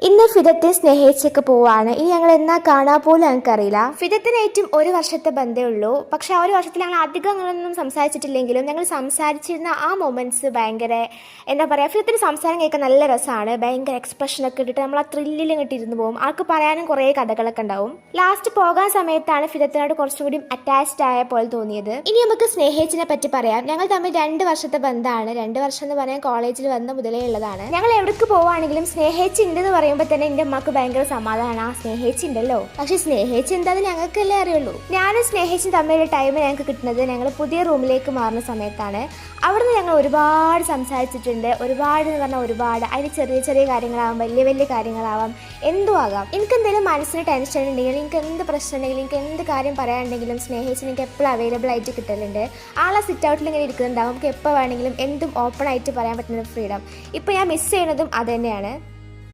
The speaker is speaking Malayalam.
ഇന്ന് ഫിദത്തെ സ്നേഹിച്ചൊക്കെ പോവാണ്. ഇനി ഞങ്ങൾ എന്നാ കാണാൻ പോലും ഞങ്ങൾക്കറിയില്ല. ഫിദത്തിനായിട്ടും ഒരു വർഷത്തെ ബന്ധമേ ഉള്ളൂ. പക്ഷെ ആ ഒരു വർഷത്തിൽ ഞങ്ങൾ അധികം അങ്ങനെയൊന്നും സംസാരിച്ചിട്ടില്ലെങ്കിലും ഞങ്ങൾ സംസാരിച്ചിരുന്ന ആ മൊമെന്റ്സ് ഭയങ്കര എന്താ പറയുക, ഫിദത്തിന് സംസാരം കേൾക്കാൻ നല്ല രസമാണ്. ഭയങ്കര എക്സ്പ്രഷനൊക്കെ ഇട്ടിട്ട് നമ്മൾ ആ ത്രില്ലിൽ ഇങ്ങോട്ട് ഇരുന്ന് പോകും. ആൾക്ക് പറയാനും കുറേ കഥകളൊക്കെ ഉണ്ടാവും. ലാസ്റ്റ് പോകാൻ സമയത്താണ് ഫിദത്തിനോട് കുറച്ചും കൂടി അറ്റാച്ച്ഡ് ആയ പോലെ തോന്നിയത്. ഇനി നമുക്ക് സ്നേഹിച്ചിനെ പറ്റി പറയാം. ഞങ്ങൾ തമ്മിൽ 2 വർഷത്തെ ബന്ധമാണ്. 2 വർഷം എന്ന് പറയാൻ കോളേജിൽ വന്ന മുതലേ ഉള്ളതാണ്. ഞങ്ങൾ എവിടേക്ക് പോവുകയാണെങ്കിലും സ്നേഹിച്ച് ഉണ്ടെന്ന് പറയുമ്പോൾ തന്നെ എൻ്റെ അമ്മക്ക് ഭയങ്കര സമാധാനമാണ്. ആ സ്നേഹിച്ചുണ്ടല്ലോ. പക്ഷെ സ്നേഹിച്ച് എന്താണെന്ന് ഞങ്ങൾക്കല്ലേ അറിയുള്ളൂ. ഞാനും സ്നേഹിച്ചും തമ്മിലുള്ള ടൈം ഞങ്ങൾക്ക് കിട്ടുന്നത് ഞങ്ങൾ പുതിയ റൂമിലേക്ക് മാറുന്ന സമയത്താണ്. അവിടുന്ന് ഞങ്ങൾ ഒരുപാട് സംസാരിച്ചിട്ടുണ്ട്. ഒരുപാട് എന്ന് പറഞ്ഞാൽ ഒരുപാട്. അതിന് ചെറിയ ചെറിയ കാര്യങ്ങളാവാം, വലിയ വലിയ കാര്യങ്ങളാവാം, എന്തും ആകാം. എനിക്ക് എന്തെങ്കിലും മനസ്സിന് ടെൻഷൻ ഉണ്ടെങ്കിൽ, എനിക്ക് എന്ത് പ്രശ്നം ഉണ്ടെങ്കിലും, എനിക്ക് എന്ത് കാര്യം പറയാനുണ്ടെങ്കിലും സ്നേഹിച്ച് എനിക്ക് എപ്പോഴും അവൈലബിൾ ആയിട്ട് കിട്ടലുണ്ട്. ആളെ സിറ്റ് ഔട്ടിൽ ഇങ്ങനെ ഇരിക്കുന്നുണ്ടാവും. നമുക്ക് എപ്പോൾ വേണമെങ്കിലും എന്തും ഓപ്പൺ ആയിട്ട് പറയാൻ പറ്റുന്ന ഫ്രീഡം. ഇപ്പോൾ ഞാൻ മിസ് ചെയ്യുന്നതും അത് തന്നെയാണ്.